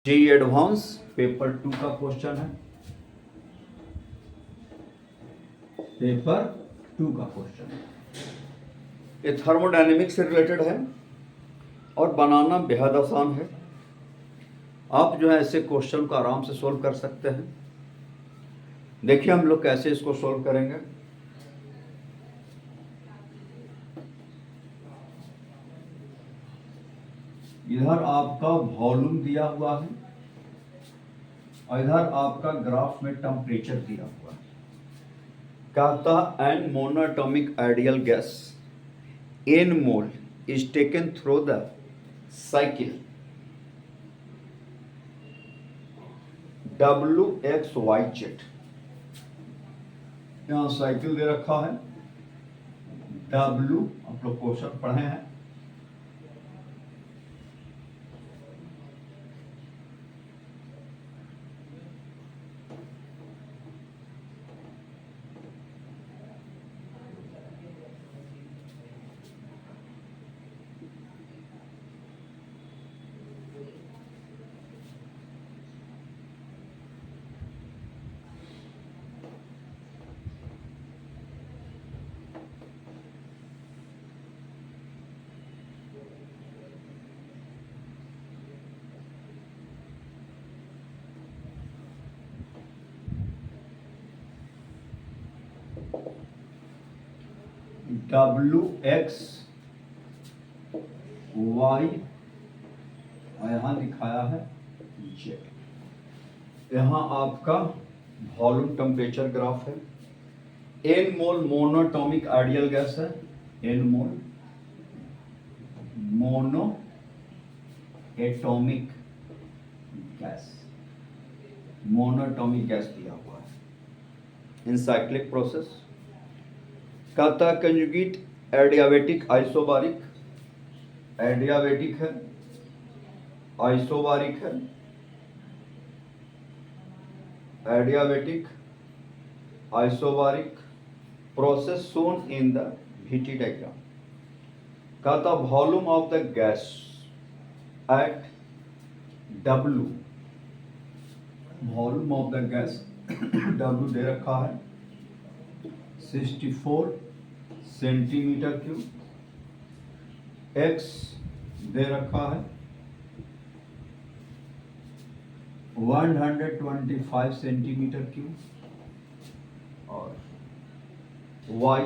जी advance paper 2 का question है। Paper 2 का क्वेश्चन है, ये थर्मोडायनेमिक्स से रिलेटेड है और बनाना बेहद आसान है। आप जो है ऐसे क्वेश्चन को आराम से सोल्व कर सकते हैं। देखिए हम लोग कैसे इसको सोल्व करेंगे। इधर आपका वॉल्यूम दिया हुआ है और इधर आपका ग्राफ में टेम्परेचर दिया हुआ है। कहता an monatomic ideal gas n mole is taken through the cycle WXYZ। यहाँ साइकिल दे रखा है W, आप लोग क्वेश्चन पढ़े हैं। WX Y और यहाँ दिखाया है Z। यहाँ आपका वॉल्यूम टेम्परेचर ग्राफ है। n mole monatomic ideal gas है। n mole mono atomic gas, monatomic gas दिया हुआ है। इनसाइक्लिक प्रोसेस कहता कंजुगेट एडियाबेटिक आइसोबारिक, एडियाबेटिक है, आइसोबारिक है, adiabatic isobaric process shown in the VT diagram। कहता volume of the gas at W, volume of the gas W दे रखा है 64 सेंटीमीटर क्यूब, X दे रखा है 125 सेंटीमीटर क्यूब और Y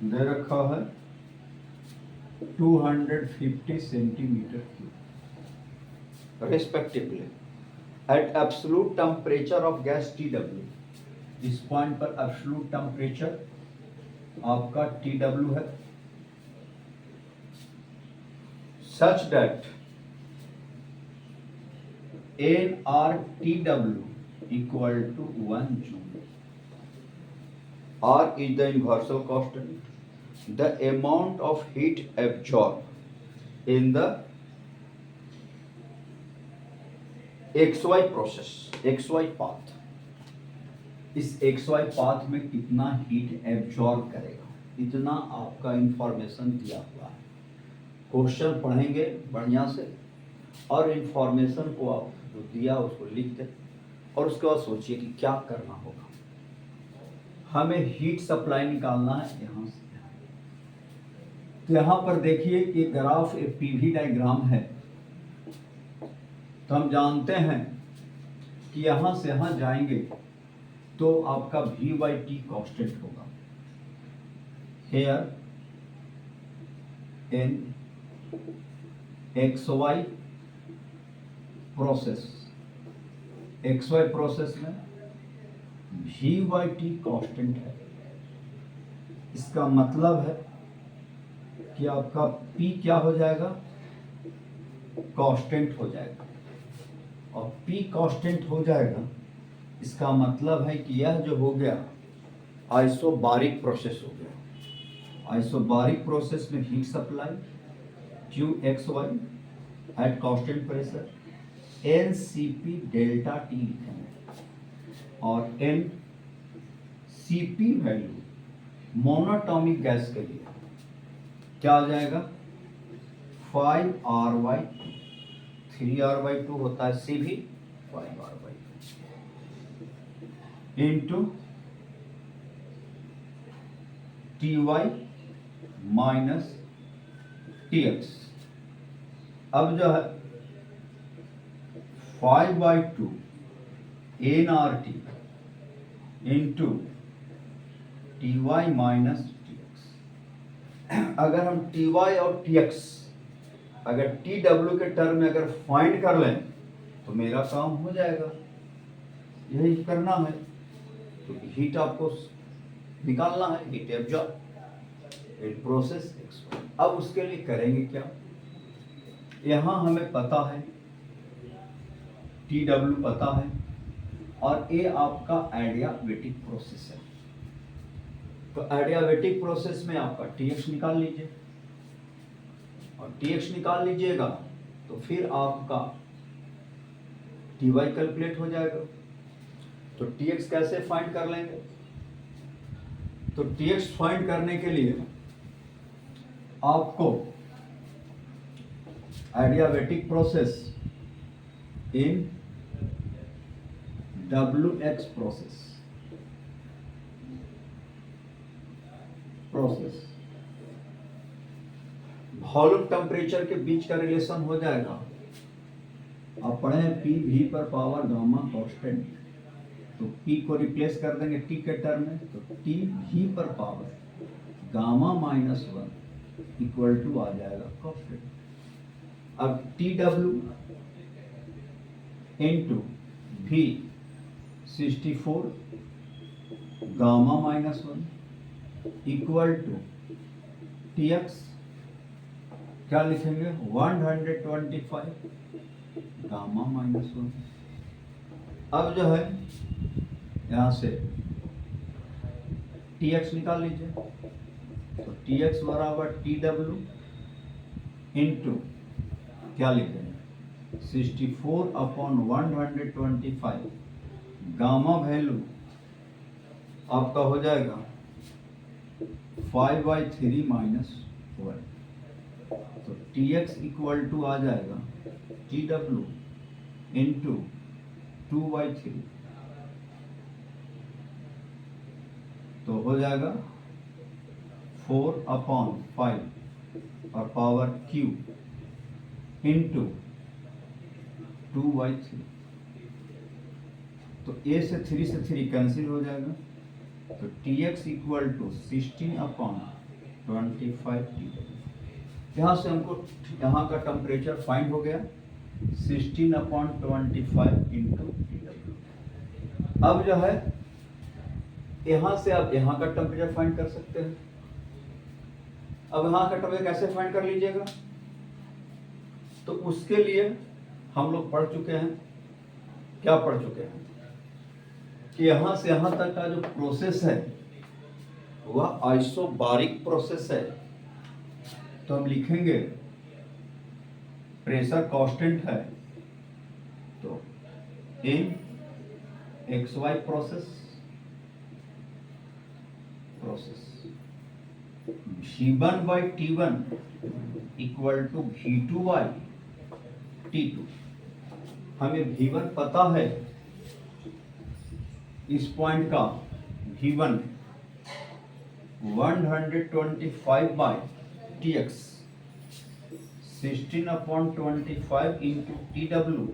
दे रखा है 250 centimetre cube respectively at absolute temperature of gas TW। इस पॉइंट पर एब्सोल्यूट टेम्परेचर आपका TW है such that nRTW equal to 1 joule। R is the universal constant, the amount of heat absorbed in the XY process, XY path। इस XY path में कितना heat absorb करेगा, इतना आपका इंफॉर्मेशन दिया हुआ है। क्वेश्चन पढ़ेंगे बढ़िया से और इंफॉर्मेशन को आप जो दिया उसको लिख दें और उसके बाद सोचिए कि क्या करना होगा। हमें हीट सप्लाई निकालना है यहाँ से। तो यहाँ पर देखिए कि ग्राफ एक PV डायग्राम है, तो हम जानते हैं कि यहाँ से यहाँ जाएंगे तो आपका V/T कांस्टेंट होगा। Here in XY process, XY process में V/T कांस्टेंट है। इसका मतलब है कि आपका P क्या हो जाएगा, कांस्टेंट हो जाएगा और P कांस्टेंट हो जाएगा। इसका मतलब है कि यह जो हो गया आइसोबारिक प्रोसेस हो गया। आइसोबारिक प्रोसेस में heat supply QXY eight constant pressure NCP delta T लिखेंगे और NCP वैल्यू मोनोटॉमिक गैस के लिए क्या आ जाएगा 5r/2, 3r/2 होता है सी भी 5r/2 into T Y minus T X. अब जो है 5/2 n R T into T Y minus T X. अगर हम टी वाई और टी एक्स अगर टी डब्ल्यू के टर्म में अगर फाइंड कर लें तो मेरा काम हो जाएगा। यही करना है। तो हीट आपको निकालना है, heat absorb in process x. अब उसके लिए करेंगे क्या, यहां हमें पता है टी डब्ल्यू पता है और ये आपका एडियाबेटिक प्रोसेस है। तो एडियाबेटिक प्रोसेस में आपका टी एक्स निकाल लीजिए और टी एक्स निकाल लीजिएगा तो फिर आपका टी वाई कैलकुलेट हो जाएगा। तो टी एक्स कैसे फाइंड कर लेंगे, तो टी एक्स फाइंड करने के लिए आपको adiabatic process in WX process volume temperature के बीच का रिलेशन हो जाएगा। आप पढ़े पी भी पर पावर गामा कांस्टेंट, तो पी को रिप्लेस कर देंगे टी के टर्म में, तो टी भी पर power gamma minus 1 equal to आ जाएगा कांस्टेंट। अब T W into V 64 gamma minus 1 equal to T X क्या लिखेंगे 125 गामा माइनस 1। अब जो है यहां से टी एक्स निकाल लीजिए, तो टी एक्स बराबर टी डब्ल्यू इंटू क्या लिखेंगे 64/125 गामा वैल्यू आपका हो जाएगा 5/3 माइनस 1। तो टी एक्स इक्वल टू आ जाएगा टी डब्ल्यू इंटू 2/3, तो हो जाएगा 4/5 और पावर क्यू इंटू 2/3। तो ए से 3 से 3 कैंसिल हो जाएगा, तो T X equal to 16/25 T. यहाँ से हमको यहाँ का टेम्परेचर फाइंड हो गया 16/25 इंटू टी डब्ल्यू। अब जो है यहाँ से आप यहाँ का टेम्परेचर फाइंड कर सकते हैं। अब यहाँ का टेम्परेचर कैसे फाइंड कर लीजिएगा, तो उसके लिए हम लोग पढ़ चुके हैं, क्या पढ़ चुके हैं कि यहां से यहां तक का जो प्रोसेस है वह आइसोबारिक प्रोसेस है। तो हम लिखेंगे प्रेशर कांस्टेंट है, तो in X Y process V1/T1 equal to V2/T2। हमें V1 पता है, इस पॉइंट का V1 125/Tx 16/25 इंटू TW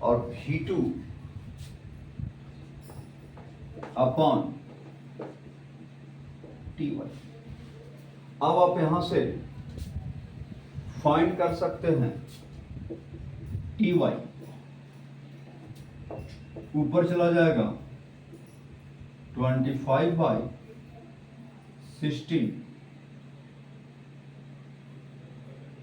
और V2 अपॉन T1। अब आप यहां से फाइंड कर सकते हैं Ty, ऊपर चला जाएगा 25/16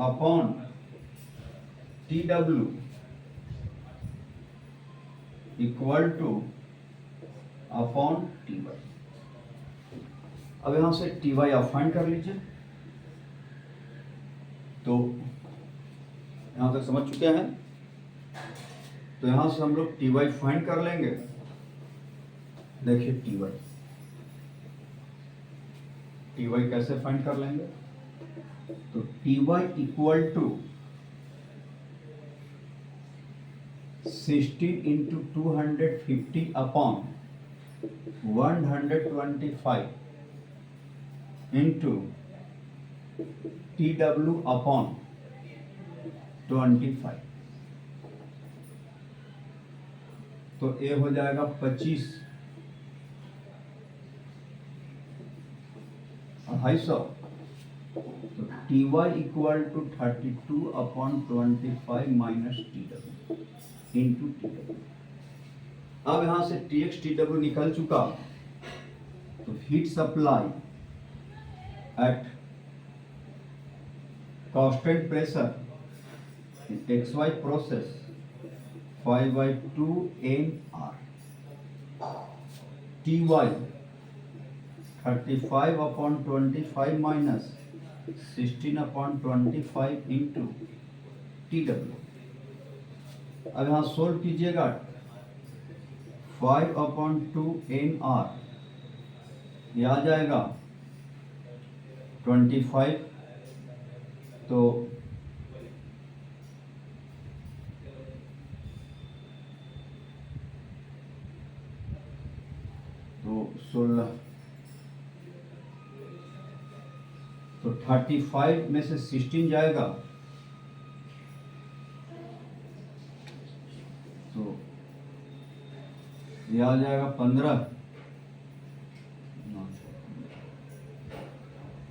upon TW equal two upon Ty। अब यहां से Ty आप फाइंड कर लीजिए। तो यहां तक समझ चुके हैं, तो यहां से हम लोग Ty फाइंड कर लेंगे। देखिए Ty कैसे फाइंड कर लेंगे, तो T Y equal to 16 into 250 upon 125 into T W upon 25। तो ये हो जाएगा 25 250। तो T Y equal to 32 upon 25 minus T W into T W. अब यहां से टी एक्स टी डब्ल्यू निकल चुका। तो heat supply at constant pressure X Y process 5/2 n R. T Y 35 upon 25 minus 16 upon 25 into T W. अब यहाँ solve कीजिएगा। 5/2 n are ये आ जाएगा 25। तो तो 16 तो 35 में से 16 जाएगा तो ये आ जाएगा 15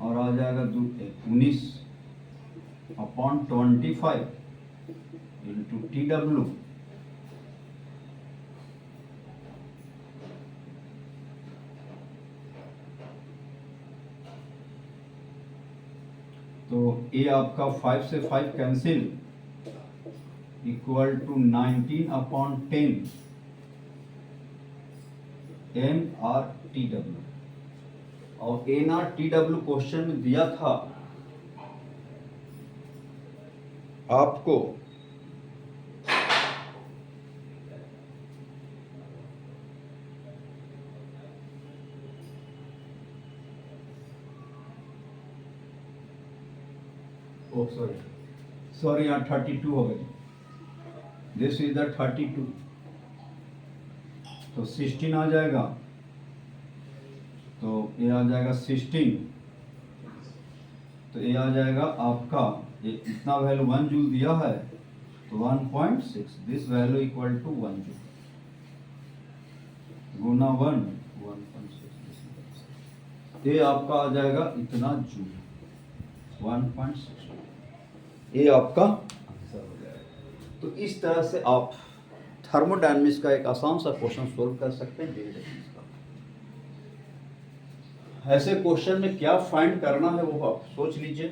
और आ जाएगा 19 अपॉन 25 इंटू टी डब्ल्यू। तो ये आपका 5 से 5 cancel equal to 19 upon 10 N R T W. और N R T W question में दिया था आपको सॉरी यहाँ 32 हो गई। This is the 32। तो 16 आ जाएगा। तो ये आ जाएगा 16। तो ये आ जाएगा आपका ये इतना वैल्यू 1 जूल दिया है तो 1.6 this value equal to 1 joule गुना 1 1.6। ये आपका आ जाएगा इतना जूल 1.6। ये आपका आंसर हो जाएगा। तो इस तरह से आप थर्मोडायनेमिक्स का एक आसान सा क्वेश्चन सोल्व कर सकते हैं डेल्टा टी का। ऐसे क्वेश्चन में क्या फाइंड करना है वो आप सोच लीजिए।